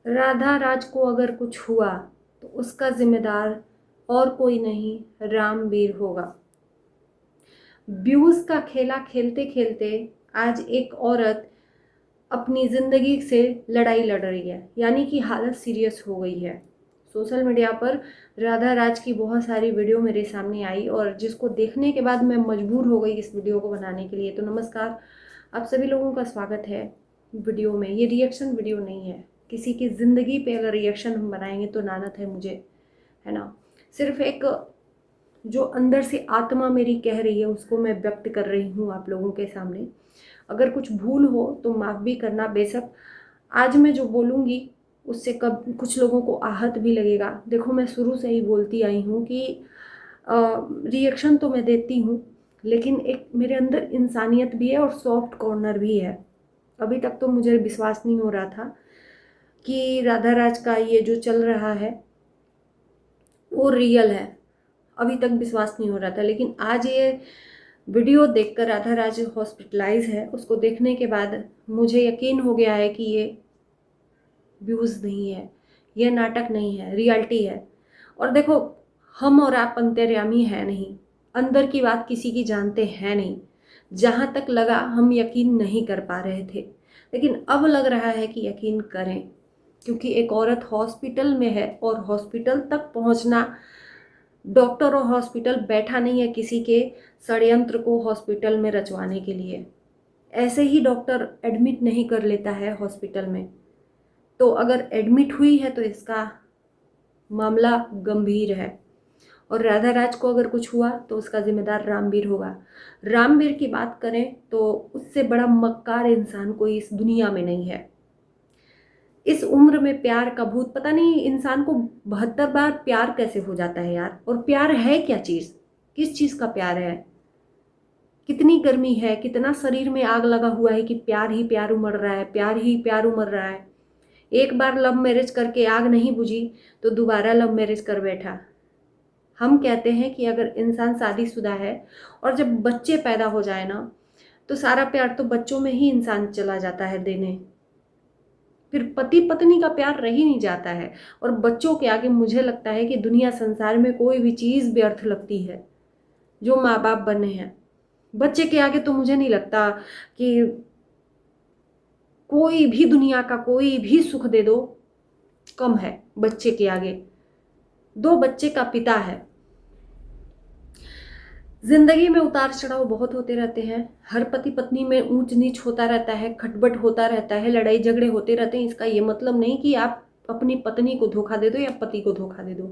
राधा राज को अगर कुछ हुआ तो उसका जिम्मेदार और कोई नहीं, रामवीर होगा। व्यूज का खेला खेलते खेलते आज एक औरत अपनी ज़िंदगी से लड़ाई लड़ रही है, यानी कि हालत सीरियस हो गई है। सोशल मीडिया पर राधा राज की बहुत सारी वीडियो मेरे सामने आई और जिसको देखने के बाद मैं मजबूर हो गई इस वीडियो को बनाने के लिए। तो नमस्कार, आप सभी लोगों का स्वागत है वीडियो में। ये रिएक्शन वीडियो नहीं है, किसी की ज़िंदगी पे अगर रिएक्शन हम बनाएंगे तो लानत है मुझे, है ना। सिर्फ एक जो अंदर से आत्मा मेरी कह रही है उसको मैं व्यक्त कर रही हूँ आप लोगों के सामने। अगर कुछ भूल हो तो माफ़ भी करना। बेशक आज मैं जो बोलूँगी उससे कब कुछ लोगों को आहत भी लगेगा। देखो, मैं शुरू से ही बोलती आई हूँ कि रिएक्शन तो मैं देती हूँ, लेकिन एक मेरे अंदर इंसानियत भी है और सॉफ्ट कॉर्नर भी है। अभी तक तो मुझे विश्वास नहीं हो रहा था कि राधा राज का ये जो चल रहा है वो रियल है। अभी तक विश्वास नहीं हो रहा था, लेकिन आज ये वीडियो देखकर राधा राज हॉस्पिटलाइज है, उसको देखने के बाद मुझे यकीन हो गया है कि ये व्यूज़ नहीं है, ये नाटक नहीं है, रियलिटी है। और देखो, हम और आप अंतर्यामी है नहीं, अंदर की बात किसी की जानते हैं नहीं। जहाँ तक लगा हम यकीन नहीं कर पा रहे थे, लेकिन अब लग रहा है कि यकीन करें, क्योंकि एक औरत हॉस्पिटल में है और हॉस्पिटल तक पहुँचना, डॉक्टर और हॉस्पिटल बैठा नहीं है किसी के षड्यंत्र को हॉस्पिटल में रचवाने के लिए। ऐसे ही डॉक्टर एडमिट नहीं कर लेता है हॉस्पिटल में। तो अगर एडमिट हुई है तो इसका मामला गंभीर है, और राधा राज को अगर कुछ हुआ तो उसका जिम्मेदार रामवीर होगा। रामवीर की बात करें तो उससे बड़ा मक्कार इंसान कोई इस दुनिया में नहीं है। इस उम्र में प्यार का भूत, पता नहीं इंसान को 72 बार प्यार कैसे हो जाता है यार। और प्यार है क्या चीज़, किस चीज़ का प्यार है, कितनी गर्मी है, कितना शरीर में आग लगा हुआ है कि प्यार ही प्यार उमड़ रहा है, प्यार ही प्यार उमड़ रहा है। एक बार लव मैरिज करके आग नहीं बुझी तो दोबारा लव मैरिज कर बैठा। हम कहते हैं कि अगर इंसान शादीशुदा है और जब बच्चे पैदा हो जाए ना, तो सारा प्यार तो बच्चों में ही इंसान चला जाता है देने। फिर पति पत्नी का प्यार रह ही नहीं जाता है। और बच्चों के आगे मुझे लगता है कि दुनिया संसार में कोई भी चीज़ व्यर्थ लगती है जो माँ बाप बने हैं। बच्चे के आगे तो मुझे नहीं लगता कि कोई भी दुनिया का कोई भी सुख दे दो कम है बच्चे के आगे। दो बच्चे का पिता है। जिंदगी में उतार चढ़ाव बहुत होते रहते हैं, हर पति पत्नी में ऊंच नीच होता रहता है, खटपट होता रहता है, लड़ाई झगड़े होते रहते हैं। इसका ये मतलब नहीं कि आप अपनी पत्नी को धोखा दे दो या पति को धोखा दे दो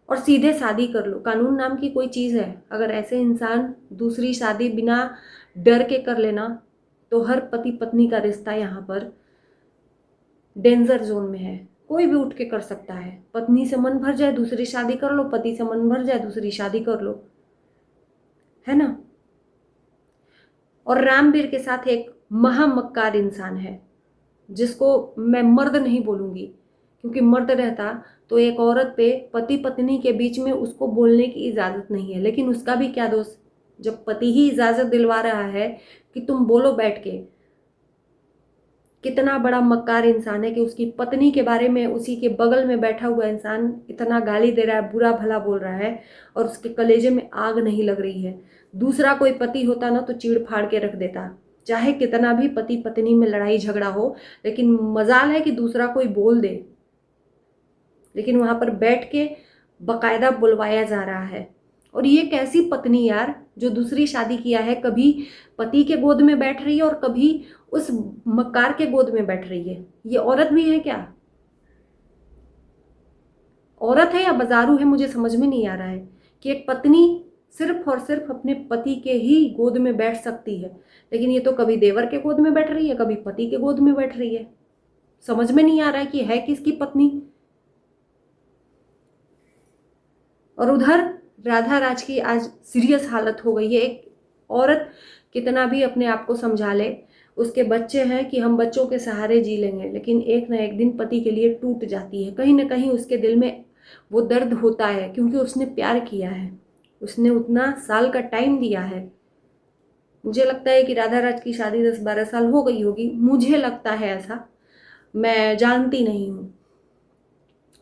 और सीधे शादी कर लो। कानून नाम की कोई चीज़ है, अगर ऐसे इंसान दूसरी शादी बिना डर के कर लेना तो हर पति पत्नी का रिश्ता यहाँ पर डेंजर जोन में है। कोई भी उठ के कर सकता है, पत्नी से मन भर जाए दूसरी शादी कर लो, पति से मन भर जाए दूसरी शादी कर लो, है ना। और रामवीर के साथ एक महामक्कार इंसान है जिसको मैं मर्द नहीं बोलूंगी, क्योंकि मर्द रहता तो एक औरत पे पति पत्नी के बीच में उसको बोलने की इजाज़त नहीं है। लेकिन उसका भी क्या दोष, जब पति ही इजाज़त दिलवा रहा है कि तुम बोलो बैठ के। कितना बड़ा मक्कार इंसान है कि उसकी पत्नी के बारे में उसी के बगल में बैठा हुआ इंसान इतना गाली दे रहा है, बुरा भला बोल रहा है, और उसके कलेजे में आग नहीं लग रही है। दूसरा कोई पति होता ना तो चीड़ फाड़ के रख देता, चाहे कितना भी पति पत्नी में लड़ाई झगड़ा हो। लेकिन मजाल है कि दूसरा कोई बोल दे, लेकिन वहां पर बैठ के बकायदा बुलवाया जा रहा है। और ये कैसी पत्नी यार जो दूसरी शादी किया है, कभी पति के गोद में बैठ रही है और कभी उस मक्कार के गोद में बैठ रही है। ये औरत भी है क्या, औरत है या बाजारू है, मुझे समझ में नहीं आ रहा है कि एक पत्नी सिर्फ और सिर्फ अपने पति के ही गोद में बैठ सकती है, लेकिन ये तो कभी देवर के गोद में बैठ रही है, कभी पति के गोद में बैठ रही है। समझ में नहीं आ रहा है कि है किसकी पत्नी। और उधर राधा राज की आज सीरियस हालत हो गई है। एक औरत कितना भी अपने आप को समझा ले, उसके बच्चे हैं कि हम बच्चों के सहारे जी लेंगे, लेकिन एक ना एक दिन पति के लिए टूट जाती है। कहीं ना कहीं उसके दिल में वो दर्द होता है, क्योंकि उसने प्यार किया है, उसने उतना साल का टाइम दिया है। मुझे लगता है कि राधा राज की शादी 10-12 साल हो गई होगी, मुझे लगता है ऐसा, मैं जानती नहीं हूँ।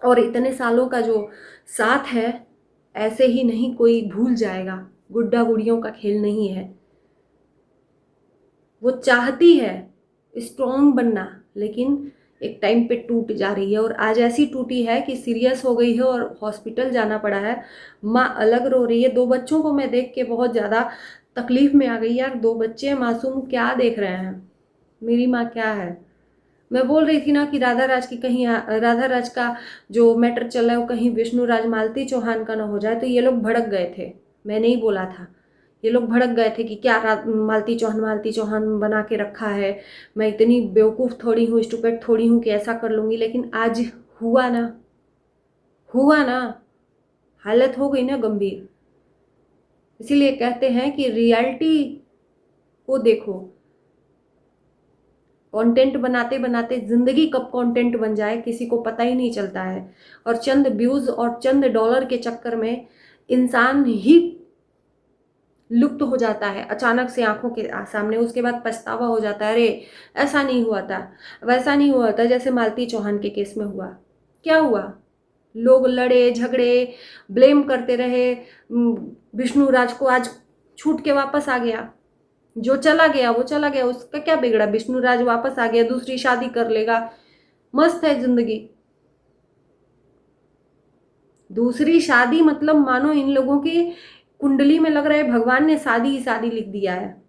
और इतने सालों का जो साथ है, ऐसे ही नहीं कोई भूल जाएगा। गुड्डा गुड़ियों का खेल नहीं है। वो चाहती है स्ट्रॉन्ग बनना, लेकिन एक टाइम पे टूट जा रही है, और आज ऐसी टूटी है कि सीरियस हो गई है और हॉस्पिटल जाना पड़ा है। माँ अलग रो रही है। 2 बच्चों को मैं देख के बहुत ज़्यादा तकलीफ में आ गई यार। 2 बच्चे मासूम क्या देख रहे हैं, मेरी माँ क्या है। मैं बोल रही थी ना कि राधा राज का जो मैटर चल रहा है वो कहीं विष्णु राज मालती चौहान का ना हो जाए, तो ये लोग भड़क गए थे। मैंने ही बोला था, ये लोग भड़क गए थे कि क्या मालती चौहान बना के रखा है। मैं इतनी बेवकूफ़ थोड़ी हूँ, स्टूपिड थोड़ी हूँ कि ऐसा कर लूँगी। लेकिन आज हुआ ना, हुआ ना, हालत हो गई ना गंभीर। इसीलिए कहते हैं कि रियलिटी को देखो। कंटेंट बनाते बनाते जिंदगी कब कंटेंट बन जाए किसी को पता ही नहीं चलता है। और चंद व्यूज और चंद डॉलर के चक्कर में इंसान ही लुप्त हो जाता है अचानक से आंखों के सामने। उसके बाद पछतावा हो जाता है, अरे ऐसा नहीं हुआ था, वैसा नहीं हुआ था, जैसे मालती चौहान के केस में हुआ। क्या हुआ? लोग लड़े झगड़े, ब्लेम करते रहे। विष्णु राज को आज छूट के वापस आ गया। जो चला गया वो चला गया, उसका क्या बिगड़ा? विष्णु राज वापस आ गया, दूसरी शादी कर लेगा, मस्त है जिंदगी। दूसरी शादी मतलब मानो इन लोगों की कुंडली में लग रहा है भगवान ने शादी ही शादी लिख दिया है।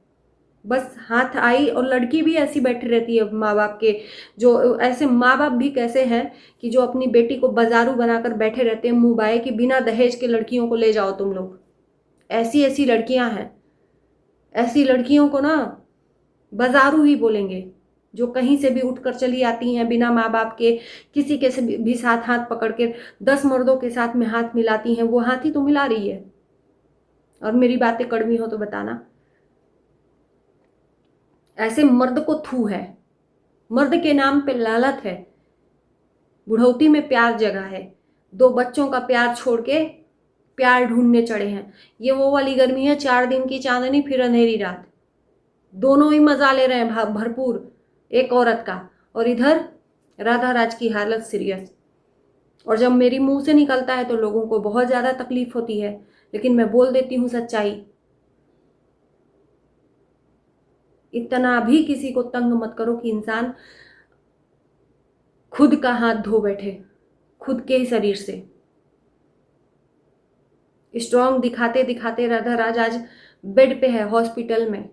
बस हाथ आई, और लड़की भी ऐसी बैठी रहती है माँ बाप के। जो ऐसे माँ बाप भी कैसे हैं कि जो अपनी बेटी को बाजारू बनाकर बैठे रहते हैं, मुंह बाए कि बिना दहेज के लड़कियों को ले जाओ तुम लोग। ऐसी ऐसी लड़कियां हैं। ऐसी लड़कियों को ना बाजारू ही बोलेंगे, जो कहीं से भी उठकर चली आती हैं बिना माँ बाप के, किसी के से भी साथ हाथ पकड़ के 10 मर्दों के साथ में हाथ मिलाती हैं। वो हाथ ही तो मिला रही है। और मेरी बातें कड़वी हो तो बताना। ऐसे मर्द को थू है। मर्द के नाम पे लालत है। बुढ़ौती में प्यार जगा है। 2 बच्चों का प्यार छोड़ के प्यार ढूंढने चढ़े हैं। ये वो वाली गर्मी है, 4 दिन की चांदनी फिर अंधेरी रात। दोनों ही मजा ले रहे हैं भरपूर एक औरत का। और इधर राधा राज की हालत सीरियस। और जब मेरी मुंह से निकलता है तो लोगों को बहुत ज़्यादा तकलीफ होती है, लेकिन मैं बोल देती हूँ सच्चाई। इतना भी किसी को तंग मत करो कि इंसान खुद का हाथ धो बैठे, खुद के ही शरीर से। स्ट्रांग दिखाते दिखाते राधा राज आज बेड पे है हॉस्पिटल में।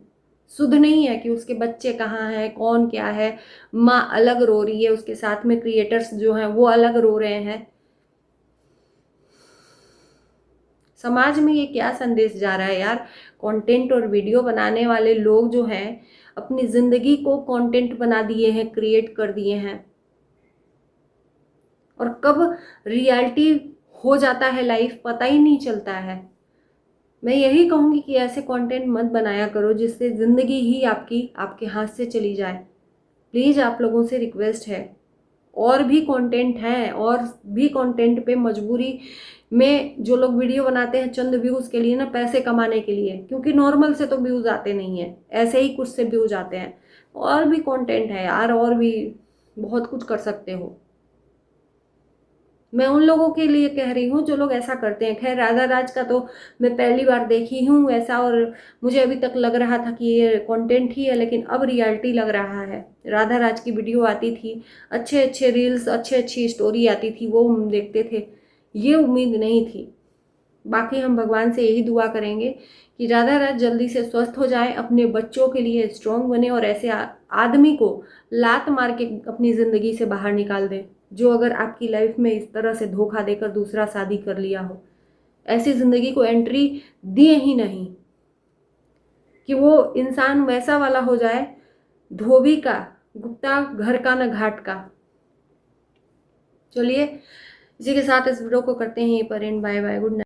सुध नहीं है कि उसके बच्चे कहाँ हैं, कौन क्या है। माँ अलग रो रही है, उसके साथ में क्रिएटर्स जो हैं वो अलग रो रहे हैं। समाज में ये क्या संदेश जा रहा है यार? कंटेंट और वीडियो बनाने वाले लोग जो हैं अपनी जिंदगी को कंटेंट बना दिए हैं, क्रिएट कर दिए हैं। और कब रियलिटी हो जाता है लाइफ पता ही नहीं चलता है। मैं यही कहूँगी कि ऐसे कंटेंट मत बनाया करो जिससे ज़िंदगी ही आपकी आपके हाथ से चली जाए। प्लीज़ आप लोगों से रिक्वेस्ट है। और भी कंटेंट हैं, और भी कंटेंट पे मजबूरी में जो लोग वीडियो बनाते हैं चंद व्यूज़ के लिए ना, पैसे कमाने के लिए, क्योंकि नॉर्मल से तो व्यूज़ आते नहीं हैं, ऐसे ही कुछ से व्यूज़ आते हैं। और भी कंटेंट है यार, और भी बहुत कुछ कर सकते हो। मैं उन लोगों के लिए कह रही हूँ जो लोग ऐसा करते हैं। खैर राधा राज का तो मैं पहली बार देखी हूँ ऐसा, और मुझे अभी तक लग रहा था कि ये कंटेंट ही है, लेकिन अब रियलिटी लग रहा है। राधा राज की वीडियो आती थी, अच्छे अच्छे रील्स, अच्छी अच्छी स्टोरी आती थी, वो हम देखते थे। ये उम्मीद नहीं थी। बाकी हम भगवान से यही दुआ करेंगे कि राधा राज जल्दी से स्वस्थ हो जाए, अपने बच्चों के लिए स्ट्रांग बने, और ऐसे आदमी को लात मार के अपनी ज़िंदगी से बाहर निकाल दे जो अगर आपकी लाइफ में इस तरह से धोखा देकर दूसरा शादी कर लिया हो। ऐसी ज़िंदगी को एंट्री दिए ही नहीं कि वो इंसान वैसा वाला हो जाए, धोबी का, गुप्ता घर का न घाट का। चलिए इसी के साथ इस वीडियो को करते हैं यहीं पर end. Bye bye, good night.